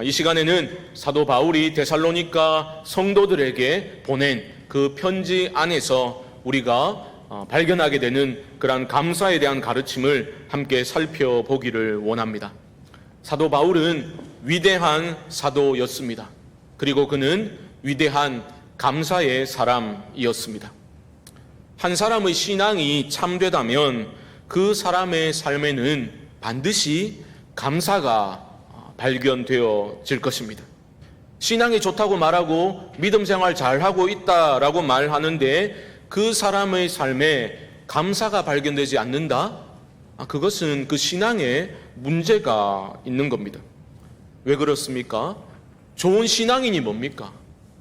이 시간에는 사도 바울이 데살로니가 성도들에게 보낸 그 편지 안에서 우리가 발견하게 되는 그러한 감사에 대한 가르침을 함께 살펴보기를 원합니다. 사도 바울은 위대한 사도였습니다. 그리고 그는 위대한 감사의 사람이었습니다. 한 사람의 신앙이 참되다면 그 사람의 삶에는 반드시 감사가 발견되어질 것입니다. 신앙이 좋다고 말하고 믿음 생활 잘하고 있다라고 말하는데 그 사람의 삶에 감사가 발견되지 않는다? 그것은 그 신앙에 문제가 있는 겁니다. 왜 그렇습니까? 좋은 신앙인이 뭡니까?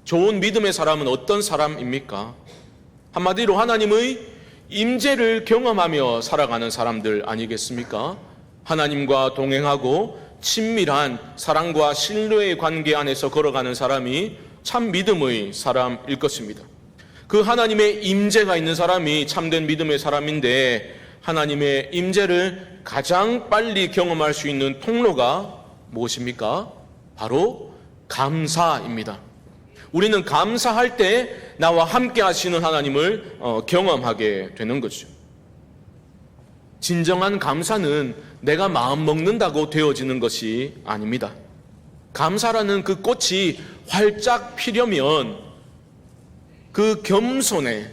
좋은 믿음의 사람은 어떤 사람입니까? 한마디로 하나님의 임재를 경험하며 살아가는 사람들 아니겠습니까? 하나님과 동행하고 친밀한 사랑과 신뢰의 관계 안에서 걸어가는 사람이 참 믿음의 사람일 것입니다. 그 하나님의 임재가 있는 사람이 참된 믿음의 사람인데 하나님의 임재를 가장 빨리 경험할 수 있는 통로가 무엇입니까? 바로 감사입니다. 우리는 감사할 때 나와 함께 하시는 하나님을 경험하게 되는 거죠. 진정한 감사는 내가 마음 먹는다고 되어지는 것이 아닙니다. 감사라는 그 꽃이 활짝 피려면 그 겸손에,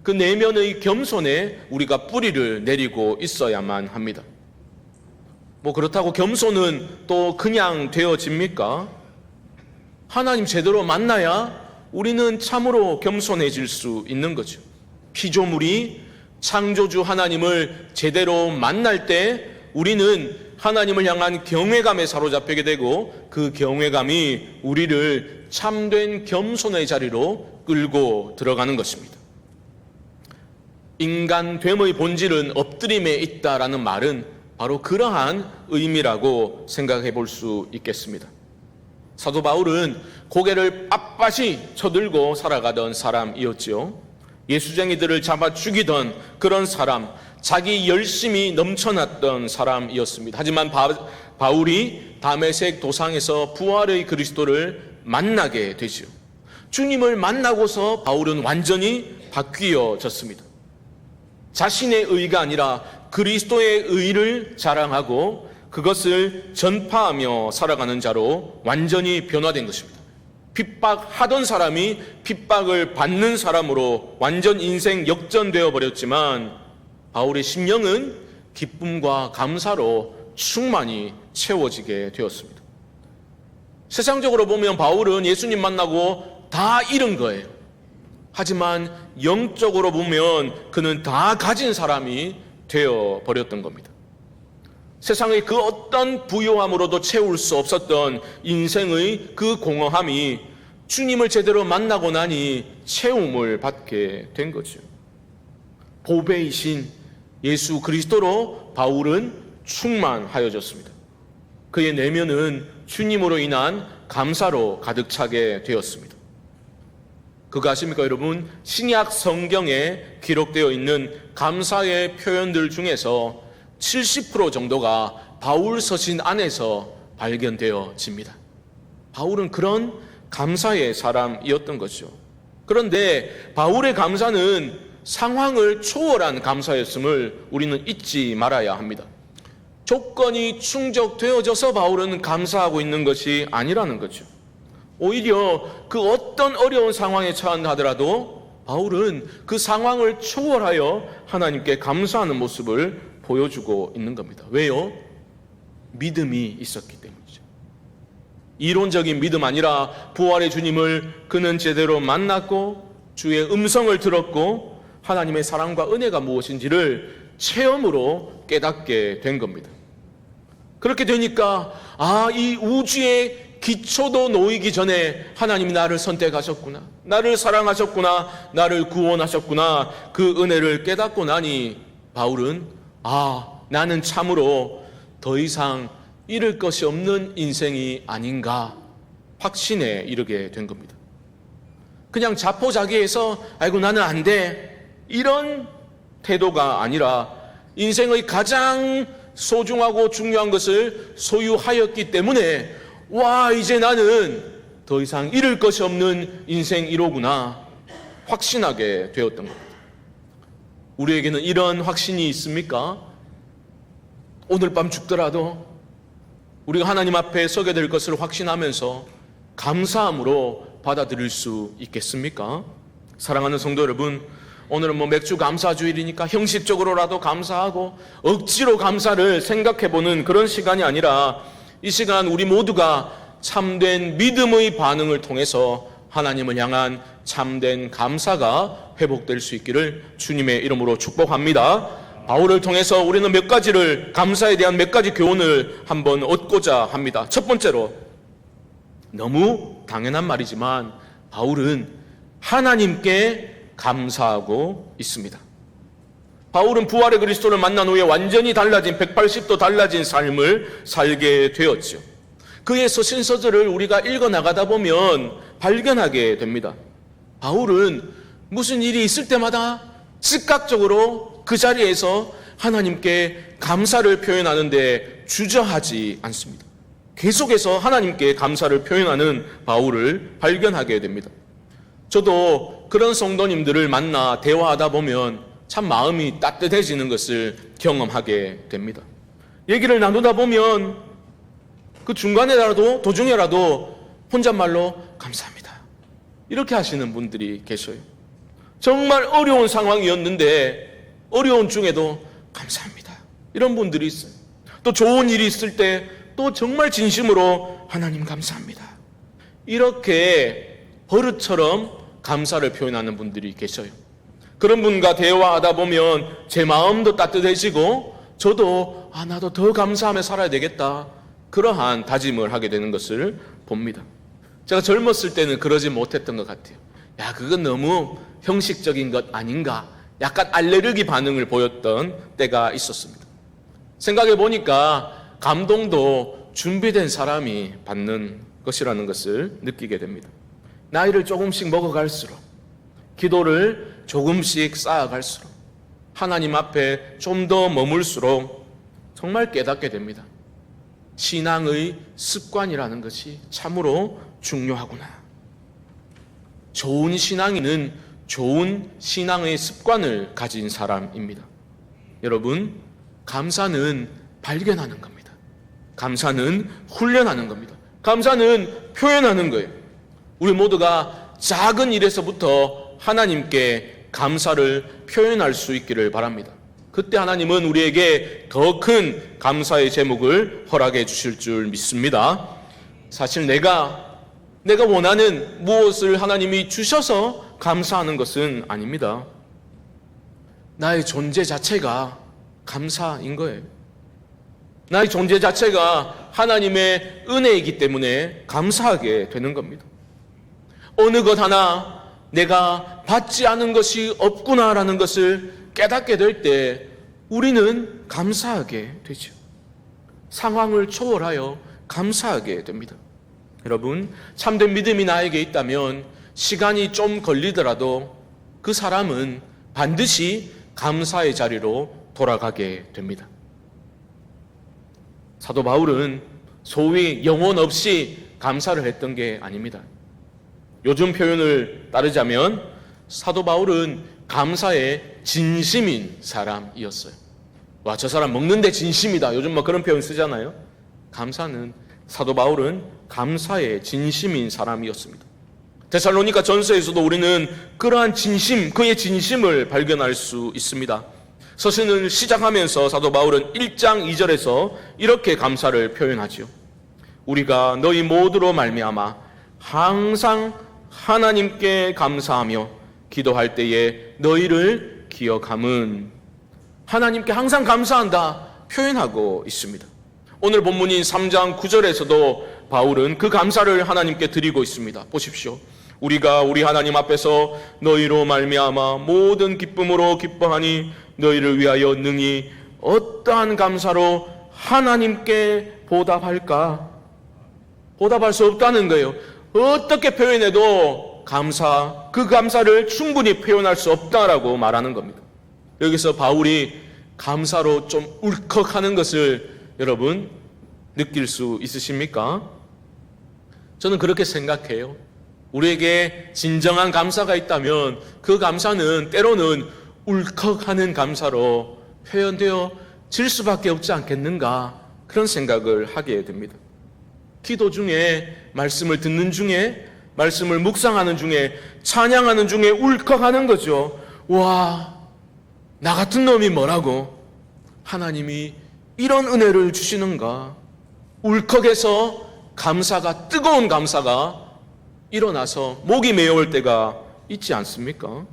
그 내면의 겸손에 우리가 뿌리를 내리고 있어야만 합니다. 그렇다고 겸손은 또 그냥 되어집니까? 하나님 제대로 만나야 우리는 참으로 겸손해질 수 있는 거죠. 피조물이 창조주 하나님을 제대로 만날 때 우리는 하나님을 향한 경외감에 사로잡히게 되고 그 경외감이 우리를 참된 겸손의 자리로 끌고 들어가는 것입니다. 인간됨의 본질은 엎드림에 있다라는 말은 바로 그러한 의미라고 생각해 볼 수 있겠습니다. 사도 바울은 고개를 빳빳이 쳐들고 살아가던 사람이었지요. 예수쟁이들을 잡아 죽이던 그런 사람, 자기 열심이 넘쳐났던 사람이었습니다. 하지만 바울이 다메섹 도상에서 부활의 그리스도를 만나게 되지요. 주님을 만나고서 바울은 완전히 바뀌어졌습니다. 자신의 의가 아니라 그리스도의 의를 자랑하고 그것을 전파하며 살아가는 자로 완전히 변화된 것입니다. 핍박하던 사람이 핍박을 받는 사람으로 완전 인생 역전되어 버렸지만 바울의 심령은 기쁨과 감사로 충만히 채워지게 되었습니다. 세상적으로 보면 바울은 예수님 만나고 다 잃은 거예요. 하지만 영적으로 보면 그는 다 가진 사람이 되어 버렸던 겁니다. 세상의 그 어떤 부요함으로도 채울 수 없었던 인생의 그 공허함이 주님을 제대로 만나고 나니 채움을 받게 된 거죠. 보배이신 예수 그리스도로 바울은 충만하여졌습니다. 그의 내면은 주님으로 인한 감사로 가득 차게 되었습니다. 그거 아십니까 여러분? 신약 성경에 기록되어 있는 감사의 표현들 중에서 70% 정도가 바울 서신 안에서 발견되어집니다. 바울은 그런 감사의 사람이었던 거죠. 그런데 바울의 감사는 상황을 초월한 감사였음을 우리는 잊지 말아야 합니다. 조건이 충족되어져서 바울은 감사하고 있는 것이 아니라는 거죠. 오히려 그 어떤 어려운 상황에 처한다 하더라도 바울은 그 상황을 초월하여 하나님께 감사하는 모습을 보여주고 있는 겁니다. 왜요? 믿음이 있었기 때문이죠. 이론적인 믿음 아니라 부활의 주님을 그는 제대로 만났고 주의 음성을 들었고 하나님의 사랑과 은혜가 무엇인지를 체험으로 깨닫게 된 겁니다. 그렇게 되니까 이 우주의 기초도 놓이기 전에 하나님이 나를 선택하셨구나, 나를 사랑하셨구나, 나를 구원하셨구나, 그 은혜를 깨닫고 나니 바울은 나는 참으로 더 이상 잃을 것이 없는 인생이 아닌가 확신에 이르게 된 겁니다. 그냥 자포자기해서 아이고 나는 안 돼, 이런 태도가 아니라 인생의 가장 소중하고 중요한 것을 소유하였기 때문에 와, 이제 나는 더 이상 잃을 것이 없는 인생 1호구나 확신하게 되었던 겁니다. 우리에게는 이런 확신이 있습니까? 오늘 밤 죽더라도 우리가 하나님 앞에 서게 될 것을 확신하면서 감사함으로 받아들일 수 있겠습니까? 사랑하는 성도 여러분, 오늘은 맥주 감사주일이니까 형식적으로라도 감사하고 억지로 감사를 생각해보는 그런 시간이 아니라 이 시간 우리 모두가 참된 믿음의 반응을 통해서 하나님을 향한 참된 감사가 회복될 수 있기를 주님의 이름으로 축복합니다. 바울을 통해서 우리는 몇 가지를, 감사에 대한 몇 가지 교훈을 한번 얻고자 합니다. 첫 번째로, 너무 당연한 말이지만 바울은 하나님께 감사하고 있습니다. 바울은 부활의 그리스도를 만난 후에 완전히 달라진, 180도 달라진 삶을 살게 되었죠. 그의 서신서들을 우리가 읽어나가다 보면 발견하게 됩니다. 바울은 무슨 일이 있을 때마다 즉각적으로 그 자리에서 하나님께 감사를 표현하는데 주저하지 않습니다. 계속해서 하나님께 감사를 표현하는 바울을 발견하게 됩니다. 저도 그런 성도님들을 만나 대화하다 보면 참 마음이 따뜻해지는 것을 경험하게 됩니다. 얘기를 나누다 보면 그 중간에라도 도중에라도 혼잣말로 감사합니다, 이렇게 하시는 분들이 계셔요. 정말 어려운 상황이었는데 어려운 중에도 감사합니다, 이런 분들이 있어요. 또 좋은 일이 있을 때 또 정말 진심으로 하나님 감사합니다, 이렇게 버릇처럼 감사를 표현하는 분들이 계셔요. 그런 분과 대화하다 보면 제 마음도 따뜻해지고 저도 나도 더 감사하며 살아야 되겠다, 그러한 다짐을 하게 되는 것을 봅니다. 제가 젊었을 때는 그러지 못했던 것 같아요. 야, 그건 너무 형식적인 것 아닌가, 약간 알레르기 반응을 보였던 때가 있었습니다. 생각해 보니까 감동도 준비된 사람이 받는 것이라는 것을 느끼게 됩니다. 나이를 조금씩 먹어갈수록, 기도를 조금씩 쌓아갈수록, 하나님 앞에 좀 더 머물수록 정말 깨닫게 됩니다. 신앙의 습관이라는 것이 참으로 중요하구나. 좋은 신앙인은 좋은 신앙의 습관을 가진 사람입니다. 여러분, 감사는 발견하는 겁니다. 감사는 훈련하는 겁니다. 감사는 표현하는 거예요. 우리 모두가 작은 일에서부터 하나님께 감사를 표현할 수 있기를 바랍니다. 그때 하나님은 우리에게 더 큰 감사의 제목을 허락해 주실 줄 믿습니다. 사실 내가 원하는 무엇을 하나님이 주셔서 감사하는 것은 아닙니다. 나의 존재 자체가 감사인 거예요. 나의 존재 자체가 하나님의 은혜이기 때문에 감사하게 되는 겁니다. 어느 것 하나 내가 받지 않은 것이 없구나라는 것을 깨닫게 될 때 우리는 감사하게 되죠. 상황을 초월하여 감사하게 됩니다. 여러분, 참된 믿음이 나에게 있다면 시간이 좀 걸리더라도 그 사람은 반드시 감사의 자리로 돌아가게 됩니다. 사도 바울은 소위 영혼 없이 감사를 했던 게 아닙니다. 요즘 표현을 따르자면 사도 바울은 감사에 진심인 사람이었어요. 와, 저 사람 먹는데 진심이다, 요즘 그런 표현 쓰잖아요. 사도 바울은 감사에 진심인 사람이었습니다. 데살로니가 전서에서도 우리는 그러한 진심, 그의 진심을 발견할 수 있습니다. 서신을 시작하면서 사도 바울은 1장 2절에서 이렇게 감사를 표현하지요. 우리가 너희 모두로 말미암아 항상 하나님께 감사하며 기도할 때에 너희를 기억함은, 하나님께 항상 감사한다 표현하고 있습니다. 오늘 본문인 3장 9절에서도 바울은 그 감사를 하나님께 드리고 있습니다. 보십시오. 우리가 우리 하나님 앞에서 너희로 말미암아 모든 기쁨으로 기뻐하니 너희를 위하여 능히 어떠한 감사로 하나님께 보답할까? 보답할 수 없다는 거예요. 어떻게 표현해도 그 감사를 충분히 표현할 수 없다라고 말하는 겁니다. 여기서 바울이 감사로 좀 울컥하는 것을 여러분 느낄 수 있으십니까? 저는 그렇게 생각해요. 우리에게 진정한 감사가 있다면 그 감사는 때로는 울컥하는 감사로 표현되어 질 수밖에 없지 않겠는가, 그런 생각을 하게 됩니다. 기도 중에, 말씀을 듣는 중에, 말씀을 묵상하는 중에, 찬양하는 중에 울컥하는 거죠. 와, 나 같은 놈이 뭐라고 하나님이 이런 은혜를 주시는가. 울컥해서 감사가, 뜨거운 감사가 일어나서 목이 메어올 때가 있지 않습니까?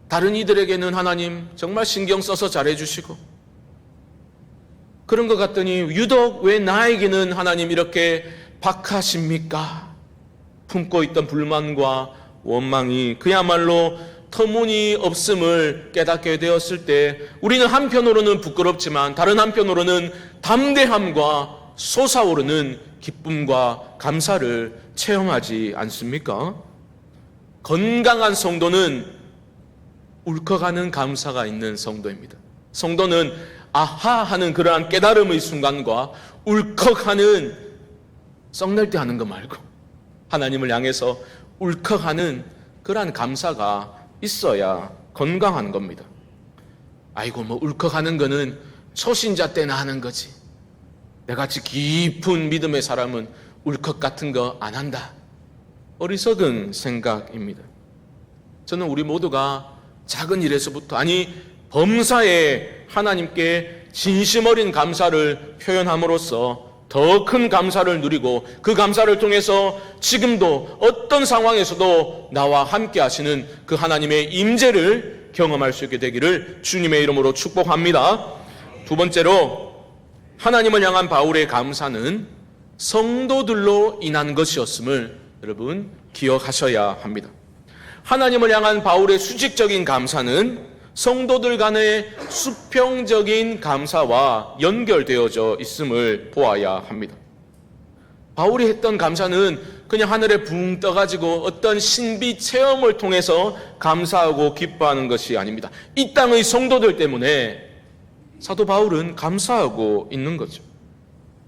다른 이들에게는 하나님 정말 신경 써서 잘해주시고 그런 것 같더니 유독 왜 나에게는 하나님 이렇게 박하십니까? 품고 있던 불만과 원망이 그야말로 터무니없음을 깨닫게 되었을 때 우리는 한편으로는 부끄럽지만 다른 한편으로는 담대함과 솟아오르는 기쁨과 감사를 체험하지 않습니까? 건강한 성도는 울컥하는 감사가 있는 성도입니다. 성도는 아하 하는 그러한 깨달음의 순간과 울컥하는, 썩낼 때 하는 거 말고 하나님을 향해서 울컥하는 그러한 감사가 있어야 건강한 겁니다. 아이고 뭐 울컥하는 거는 초신자 때나 하는 거지, 내같이 깊은 믿음의 사람은 울컥 같은 거 안 한다. 어리석은 생각입니다. 저는 우리 모두가 작은 일에서부터, 아니 범사에 하나님께 진심 어린 감사를 표현함으로써 더 큰 감사를 누리고 그 감사를 통해서 지금도 어떤 상황에서도 나와 함께 하시는 그 하나님의 임재를 경험할 수 있게 되기를 주님의 이름으로 축복합니다. 두 번째로, 하나님을 향한 바울의 감사는 성도들로 인한 것이었음을 여러분 기억하셔야 합니다. 하나님을 향한 바울의 수직적인 감사는 성도들 간의 수평적인 감사와 연결되어져 있음을 보아야 합니다. 바울이 했던 감사는 그냥 하늘에 붕 떠가지고 어떤 신비 체험을 통해서 감사하고 기뻐하는 것이 아닙니다. 이 땅의 성도들 때문에 사도 바울은 감사하고 있는 거죠.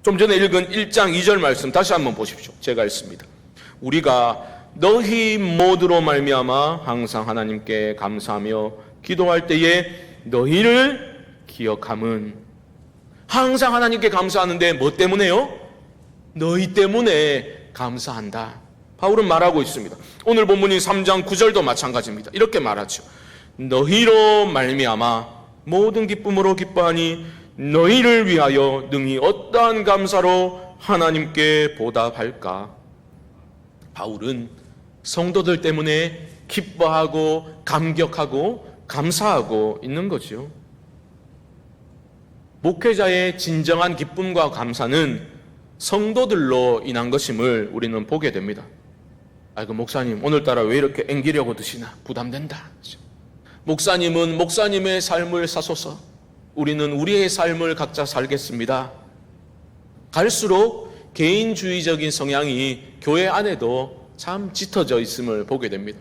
좀 전에 읽은 1장 2절 말씀 다시 한번 보십시오. 제가 읽습니다. 우리가 너희 모두로 말미암아 항상 하나님께 감사하며 기도할 때에 너희를 기억함은, 항상 하나님께 감사하는데 뭐 때문에요? 너희 때문에 감사한다. 바울은 말하고 있습니다. 오늘 본문인 3장 9절도 마찬가지입니다. 이렇게 말하죠. 너희로 말미암아 모든 기쁨으로 기뻐하니 너희를 위하여 능히 어떠한 감사로 하나님께 보답할까. 바울은 성도들 때문에 기뻐하고 감격하고 감사하고 있는 거죠. 목회자의 진정한 기쁨과 감사는 성도들로 인한 것임을 우리는 보게 됩니다. 아이고 목사님 오늘따라 왜 이렇게 앵기려고 드시나, 부담된다. 목사님은 목사님의 삶을 사소서, 우리는 우리의 삶을 각자 살겠습니다. 갈수록 개인주의적인 성향이 교회 안에도 참 짙어져 있음을 보게 됩니다.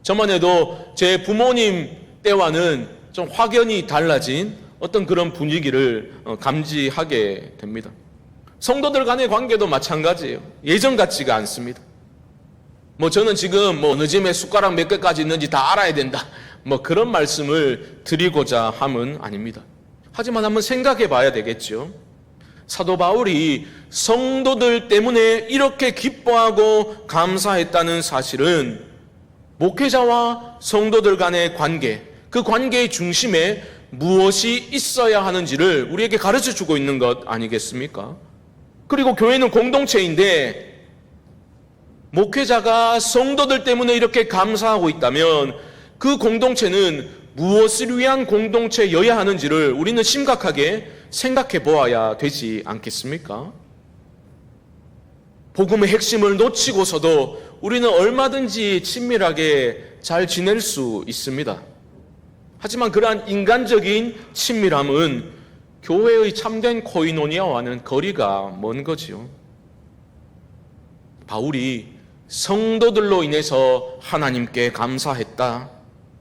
저만 해도 제 부모님 때와는 좀 확연히 달라진 어떤 그런 분위기를 감지하게 됩니다. 성도들 간의 관계도 마찬가지예요. 예전 같지가 않습니다. 저는 지금 어느 집에 숟가락 몇 개까지 있는지 다 알아야 된다, 그런 말씀을 드리고자 함은 아닙니다. 하지만 한번 생각해 봐야 되겠죠. 사도 바울이 성도들 때문에 이렇게 기뻐하고 감사했다는 사실은 목회자와 성도들 간의 관계, 그 관계의 중심에 무엇이 있어야 하는지를 우리에게 가르쳐 주고 있는 것 아니겠습니까? 그리고 교회는 공동체인데 목회자가 성도들 때문에 이렇게 감사하고 있다면 그 공동체는 무엇을 위한 공동체여야 하는지를 우리는 심각하게 생각해 보아야 되지 않겠습니까? 복음의 핵심을 놓치고서도 우리는 얼마든지 친밀하게 잘 지낼 수 있습니다. 하지만 그러한 인간적인 친밀함은 교회의 참된 코이노니아와는 거리가 먼 거지요. 바울이 성도들로 인해서 하나님께 감사했다.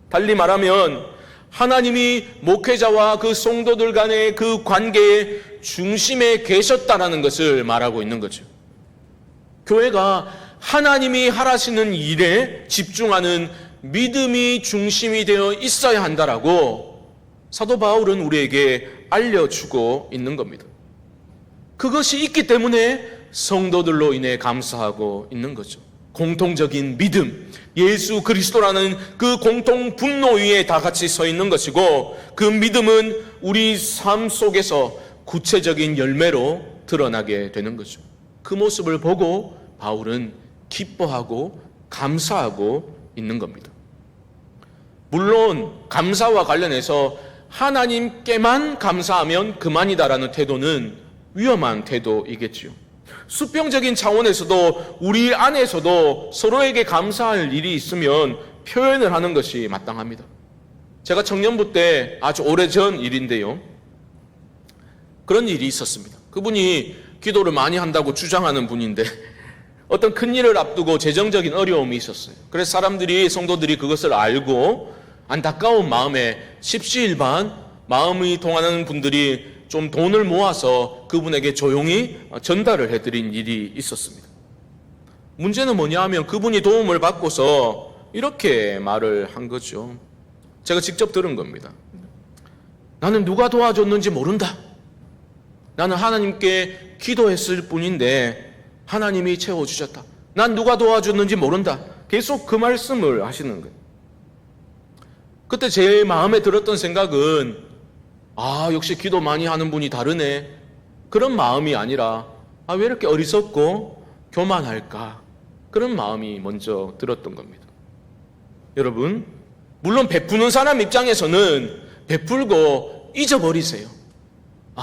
달리 말하면 하나님이 목회자와 그 성도들 간의 그 관계의 중심에 계셨다라는 것을 말하고 있는 거죠. 교회가 하나님이 하라시는 일에 집중하는 믿음이 중심이 되어 있어야 한다라고 사도 바울은 우리에게 알려주고 있는 겁니다. 그것이 있기 때문에 성도들로 인해 감사하고 있는 거죠. 공통적인 믿음, 예수 그리스도라는 그 공통 분노 위에 다 같이 서 있는 것이고, 그 믿음은 우리 삶 속에서 구체적인 열매로 드러나게 되는 거죠. 그 모습을 보고 바울은 기뻐하고 감사하고 있는 겁니다. 물론 감사와 관련해서 하나님께만 감사하면 그만이다라는 태도는 위험한 태도이겠지요. 수평적인 차원에서도 우리 안에서도 서로에게 감사할 일이 있으면 표현을 하는 것이 마땅합니다. 제가 청년부 때 아주 오래전 일인데요, 그런 일이 있었습니다. 그분이 기도를 많이 한다고 주장하는 분인데 어떤 큰 일을 앞두고 재정적인 어려움이 있었어요. 그래서 성도들이 그것을 알고 안타까운 마음에 십시일반 마음이 통하는 분들이 좀 돈을 모아서 그분에게 조용히 전달을 해드린 일이 있었습니다. 문제는 뭐냐 하면 그분이 도움을 받고서 이렇게 말을 한 거죠. 제가 직접 들은 겁니다. 나는 누가 도와줬는지 모른다. 나는 하나님께 기도했을 뿐인데 하나님이 채워주셨다. 난 누가 도와줬는지 모른다. 계속 그 말씀을 하시는 거예요. 그때 제 마음에 들었던 생각은 역시 기도 많이 하는 분이 다르네. 그런 마음이 아니라 왜 이렇게 어리석고 교만할까? 그런 마음이 먼저 들었던 겁니다. 여러분, 물론 베푸는 사람 입장에서는 베풀고 잊어버리세요.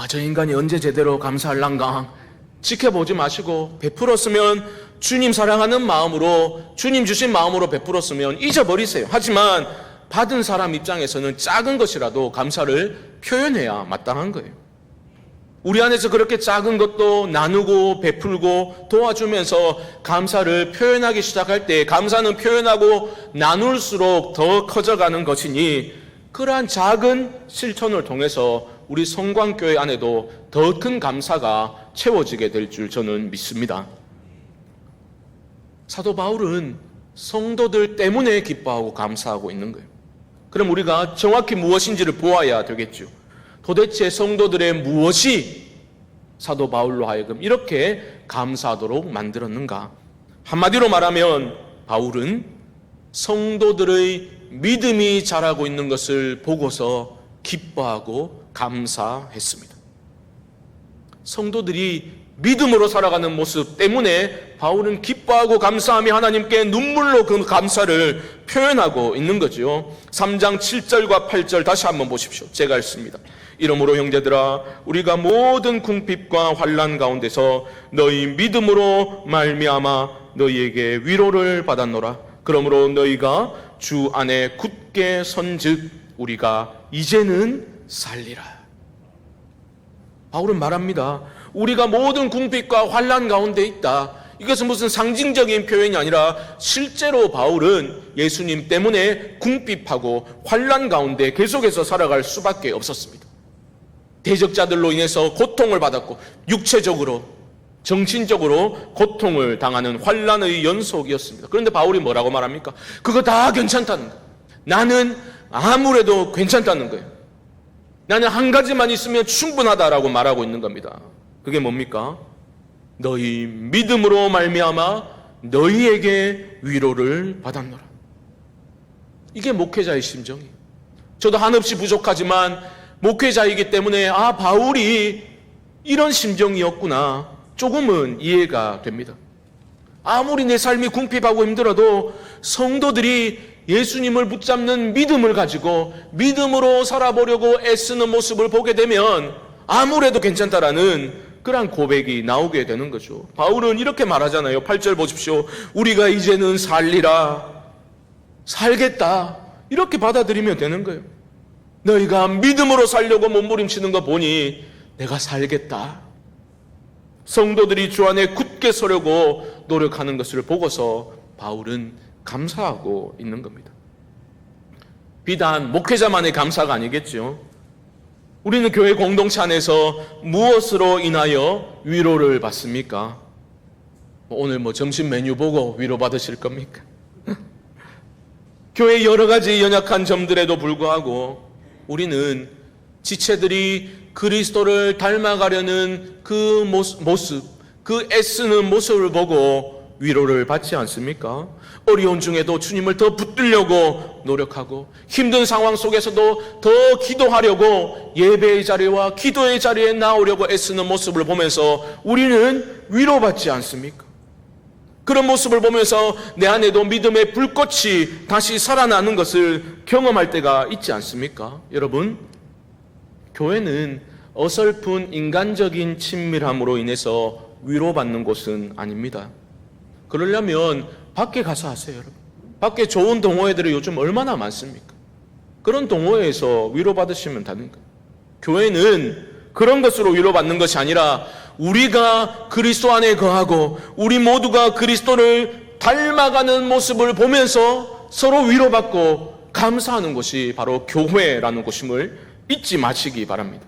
저 인간이 언제 제대로 감사할란가? 지켜보지 마시고 베풀었으면 주님 사랑하는 마음으로, 주님 주신 마음으로 베풀었으면 잊어버리세요. 하지만 받은 사람 입장에서는 작은 것이라도 감사를 표현해야 마땅한 거예요. 우리 안에서 그렇게 작은 것도 나누고 베풀고 도와주면서 감사를 표현하기 시작할 때 감사는 표현하고 나눌수록 더 커져가는 것이니, 그러한 작은 실천을 통해서 우리 성광교회 안에도 더 큰 감사가 채워지게 될 줄 저는 믿습니다. 사도 바울은 성도들 때문에 기뻐하고 감사하고 있는 거예요. 그럼 우리가 정확히 무엇인지를 보아야 되겠죠. 도대체 성도들의 무엇이 사도 바울로 하여금 이렇게 감사하도록 만들었는가? 한마디로 말하면 바울은 성도들의 믿음이 자라고 있는 것을 보고서 기뻐하고 감사했습니다. 성도들이 믿음으로 살아가는 모습 때문에 바울은 기뻐하고 감사하며 하나님께 눈물로 그 감사를 표현하고 있는 거죠. 3장 7절과 8절 다시 한번 보십시오. 제가 읽습니다. 이러므로 형제들아, 우리가 모든 궁핍과 환난 가운데서 너희 믿음으로 말미암아 너희에게 위로를 받았노라. 그러므로 너희가 주 안에 굳게 선즉 우리가 이제는 살리라. 바울은 말합니다. 우리가 모든 궁핍과 환난 가운데 있다. 이것은 무슨 상징적인 표현이 아니라 실제로 바울은 예수님 때문에 궁핍하고 환난 가운데 계속해서 살아갈 수밖에 없었습니다. 대적자들로 인해서 고통을 받았고 육체적으로, 정신적으로 고통을 당하는 환난의 연속이었습니다. 그런데 바울이 뭐라고 말합니까? 그거 다 괜찮다는 거예요. 나는 아무래도 괜찮다는 거예요. 나는 한 가지만 있으면 충분하다라고 말하고 있는 겁니다. 그게 뭡니까? 너희 믿음으로 말미암아 너희에게 위로를 받았노라. 이게 목회자의 심정이에요. 저도 한없이 부족하지만 목회자이기 때문에 바울이 이런 심정이었구나, 조금은 이해가 됩니다. 아무리 내 삶이 궁핍하고 힘들어도 성도들이 예수님을 붙잡는 믿음을 가지고 믿음으로 살아보려고 애쓰는 모습을 보게 되면 아무래도 괜찮다라는 그런 고백이 나오게 되는 거죠. 바울은 이렇게 말하잖아요. 8절 보십시오. 우리가 이제는 살리라, 살겠다, 이렇게 받아들이면 되는 거예요. 너희가 믿음으로 살려고 몸부림치는 거 보니 내가 살겠다. 성도들이 주 안에 굳게 서려고 노력하는 것을 보고서 바울은 감사하고 있는 겁니다. 비단 목회자만의 감사가 아니겠죠. 우리는 교회 공동체 안에서 무엇으로 인하여 위로를 받습니까? 오늘 점심 메뉴 보고 위로받으실 겁니까? 교회의 여러 가지 연약한 점들에도 불구하고 우리는 지체들이 그리스도를 닮아가려는 그 모습, 그 애쓰는 모습을 보고 위로를 받지 않습니까? 어려운 중에도 주님을 더 붙들려고 노력하고 힘든 상황 속에서도 더 기도하려고 예배의 자리와 기도의 자리에 나오려고 애쓰는 모습을 보면서 우리는 위로받지 않습니까? 그런 모습을 보면서 내 안에도 믿음의 불꽃이 다시 살아나는 것을 경험할 때가 있지 않습니까? 여러분, 교회는 어설픈 인간적인 친밀함으로 인해서 위로받는 곳은 아닙니다. 그러려면 밖에 가서 하세요, 여러분. 밖에 좋은 동호회들이 요즘 얼마나 많습니까? 그런 동호회에서 위로받으시면 되는 거예요. 교회는 그런 것으로 위로받는 것이 아니라 우리가 그리스도 안에 거하고 우리 모두가 그리스도를 닮아가는 모습을 보면서 서로 위로받고 감사하는 곳이 바로 교회라는 곳임을 잊지 마시기 바랍니다.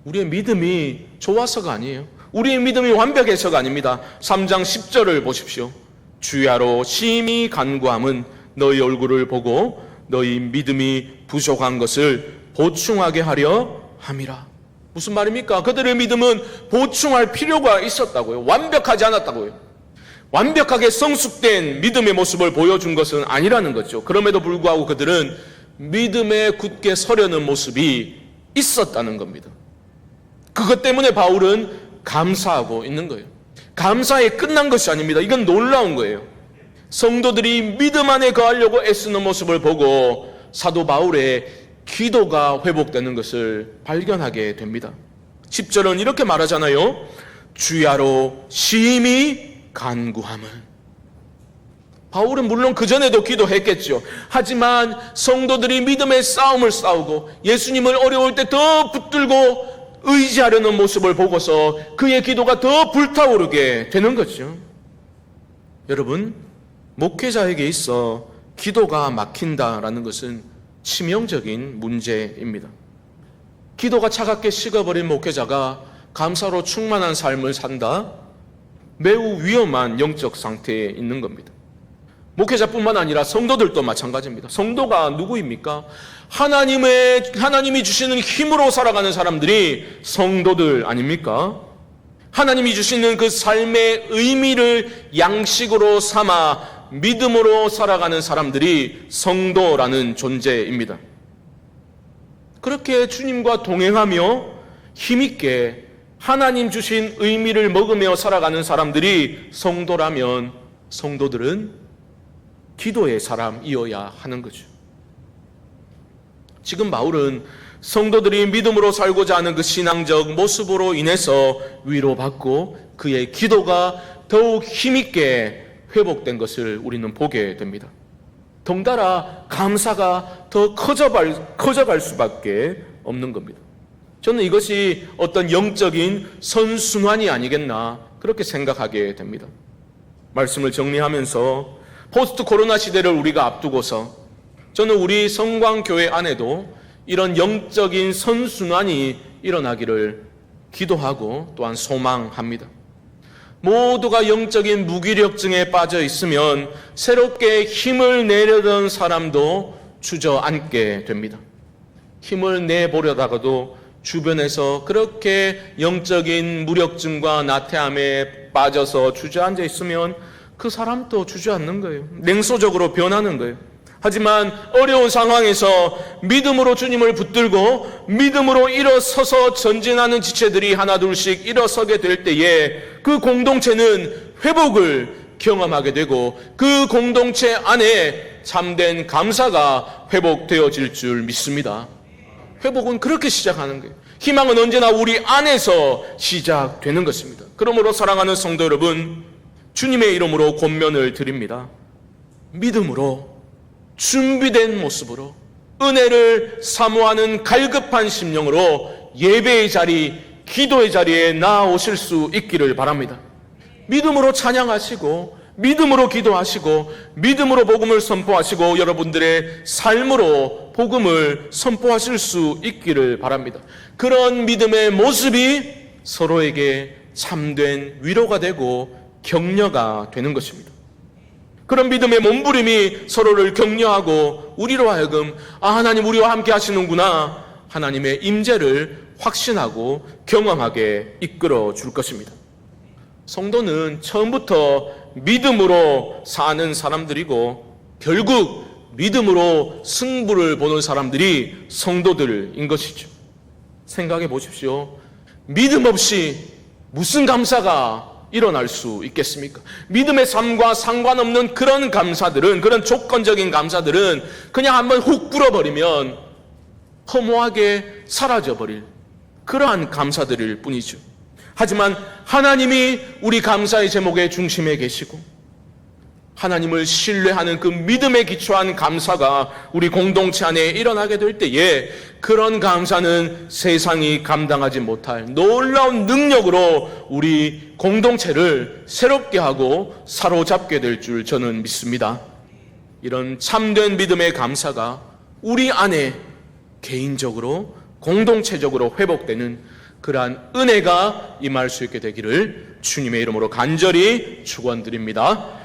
우리의 믿음이 좋아서가 아니에요. 우리의 믿음이 완벽해서가 아닙니다. 3장 10절을 보십시오. 주야로 심히 간구함은 너희 얼굴을 보고 너희 믿음이 부족한 것을 보충하게 하려 함이라. 무슨 말입니까? 그들의 믿음은 보충할 필요가 있었다고요. 완벽하지 않았다고요. 완벽하게 성숙된 믿음의 모습을 보여준 것은 아니라는 거죠. 그럼에도 불구하고 그들은 믿음에 굳게 서려는 모습이 있었다는 겁니다. 그것 때문에 바울은 감사하고 있는 거예요. 감사에 끝난 것이 아닙니다. 이건 놀라운 거예요. 성도들이 믿음 안에 거하려고 애쓰는 모습을 보고 사도 바울의 기도가 회복되는 것을 발견하게 됩니다. 10절은 이렇게 말하잖아요. 주야로 심히 간구함을. 바울은 물론 그전에도 기도했겠죠. 하지만 성도들이 믿음의 싸움을 싸우고 예수님을 어려울 때 더 붙들고 의지하려는 모습을 보고서 그의 기도가 더 불타오르게 되는 거죠. 여러분, 목회자에게 있어 기도가 막힌다라는 것은 치명적인 문제입니다. 기도가 차갑게 식어버린 목회자가 감사로 충만한 삶을 산다? 매우 위험한 영적 상태에 있는 겁니다. 목회자뿐만 아니라 성도들도 마찬가지입니다. 성도가 누구입니까? 하나님이 주시는 힘으로 살아가는 사람들이 성도들 아닙니까? 하나님이 주시는 그 삶의 의미를 양식으로 삼아 믿음으로 살아가는 사람들이 성도라는 존재입니다. 그렇게 주님과 동행하며 힘있게 하나님 주신 의미를 먹으며 살아가는 사람들이 성도라면 성도들은 기도의 사람이어야 하는 거죠. 지금 바울은 성도들이 믿음으로 살고자 하는 그 신앙적 모습으로 인해서 위로받고 그의 기도가 더욱 힘있게 회복된 것을 우리는 보게 됩니다. 덩달아 감사가 더 커져갈 수밖에 없는 겁니다. 저는 이것이 어떤 영적인 선순환이 아니겠나 그렇게 생각하게 됩니다. 말씀을 정리하면서 포스트 코로나 시대를 우리가 앞두고서 저는 우리 성광교회 안에도 이런 영적인 선순환이 일어나기를 기도하고 또한 소망합니다. 모두가 영적인 무기력증에 빠져 있으면 새롭게 힘을 내려던 사람도 주저앉게 됩니다. 힘을 내보려다가도 주변에서 그렇게 영적인 무력증과 나태함에 빠져서 주저앉아 있으면 그 사람도 주저앉는 거예요. 냉소적으로 변하는 거예요. 하지만 어려운 상황에서 믿음으로 주님을 붙들고 믿음으로 일어서서 전진하는 지체들이 하나 둘씩 일어서게 될 때에 그 공동체는 회복을 경험하게 되고 그 공동체 안에 참된 감사가 회복되어질 줄 믿습니다. 회복은 그렇게 시작하는 거예요. 희망은 언제나 우리 안에서 시작되는 것입니다. 그러므로 사랑하는 성도 여러분, 주님의 이름으로 권면을 드립니다. 믿음으로 준비된 모습으로 은혜를 사모하는 갈급한 심령으로 예배의 자리, 기도의 자리에 나아오실 수 있기를 바랍니다. 믿음으로 찬양하시고 믿음으로 기도하시고 믿음으로 복음을 선포하시고 여러분들의 삶으로 복음을 선포하실 수 있기를 바랍니다. 그런 믿음의 모습이 서로에게 참된 위로가 되고 격려가 되는 것입니다. 그런 믿음의 몸부림이 서로를 격려하고 우리로 하여금 하나님 우리와 함께 하시는구나, 하나님의 임재를 확신하고 경험하게 이끌어 줄 것입니다. 성도는 처음부터 믿음으로 사는 사람들이고 결국 믿음으로 승부를 보는 사람들이 성도들인 것이죠. 생각해 보십시오. 믿음 없이 무슨 감사가 일어날 수 있겠습니까? 믿음의 삶과 상관없는 그런 감사들은, 그런 조건적인 감사들은 그냥 한번 훅 불어버리면 허무하게 사라져버릴 그러한 감사들일 뿐이죠. 하지만 하나님이 우리 감사의 제목의 중심에 계시고 하나님을 신뢰하는 그 믿음에 기초한 감사가 우리 공동체 안에 일어나게 될 때에 그런 감사는 세상이 감당하지 못할 놀라운 능력으로 우리 공동체를 새롭게 하고 사로잡게 될 줄 저는 믿습니다. 이런 참된 믿음의 감사가 우리 안에 개인적으로 공동체적으로 회복되는 그러한 은혜가 임할 수 있게 되기를 주님의 이름으로 간절히 축원드립니다.